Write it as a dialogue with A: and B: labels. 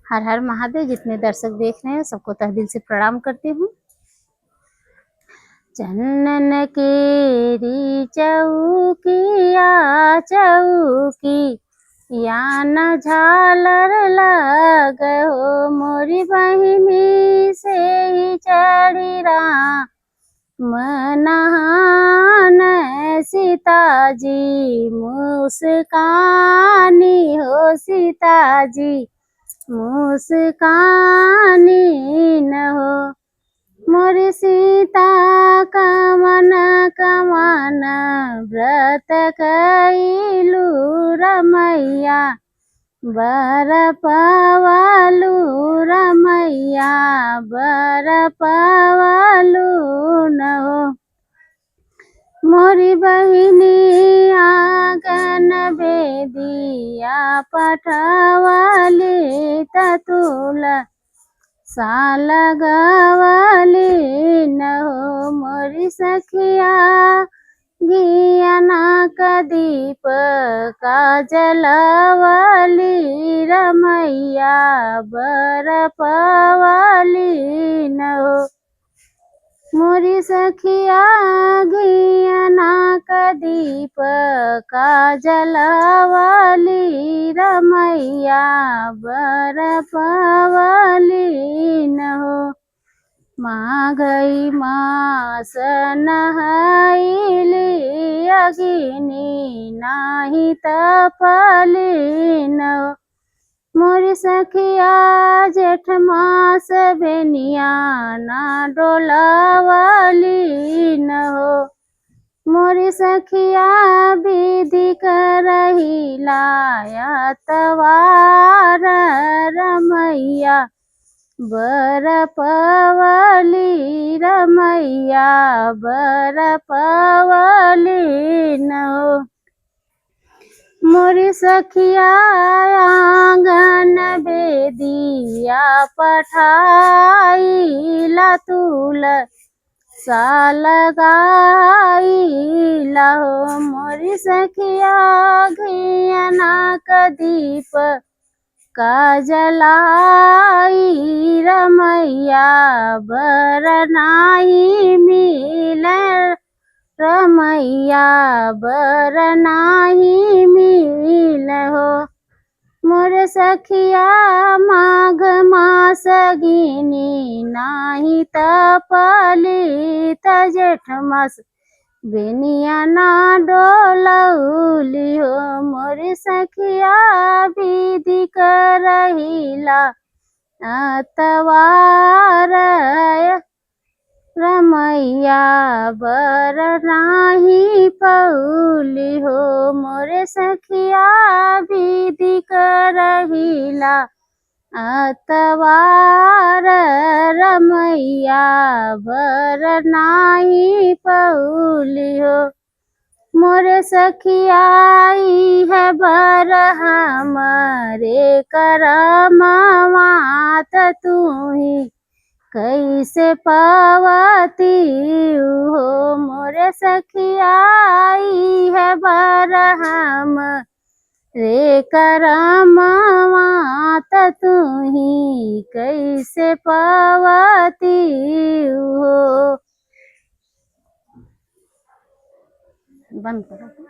A: हर हर महादेव। जितने दर्शक देख रहे हैं सबको तहे दिल से प्रणाम करती हूँ। चन्नन केरी चौकिया चौकी या न झालर लग हो, मोरी बहिनी से ही चढ़ी मनहान सीताजी मुस्कानी हो, सीताजी मुस्कानी न हो। मोरी सीता कमन कमन व्रत कैलू रमैया, बर पवलू रमैया, बर पवलू न हो। मोरी बहिनी आंगन बेदिया पठवली ततुल साल गवली न हो। मोरी सखिया गियना कदीप काजलवली रमैया, बर पवली न हो। मोरी सखिया गियना कदीप काजलवली रमैया, बर पवली न हो। माघई मास नहैली अगिनी नाही तपली न हो। मोरी सखिया जेठ मास बेनिया ना डोलावली न हो। मोरी सखिया विधि करही लायतवार रमैया, बर पवली रमैया, बर पवली न हो। मोरी सखिया आंगन बेदिया पठाईला तुल साल गाईला हो। मोरी सखिया घियना कदीप काजलाई रमैया, बर नाही मिले रमैया, बर नाही मिल हो। मोर सखिया माघ मास गिनी नाही तपली त जेठ मास बेनिया ना डोलौली हो। मोर सखिया विधि करहिला अतवार रमैया, बर नाही पौली हो। मोरे सखिया विधि करहिला अतवार रमैया, बर नाही पौली हो। मोरे सखिया है बर हमरे करमवा त तुही कैसे पावती हो। मोरे सखिया है बर हम रे करमवा त तुही कैसे पावती हो। बंद करो।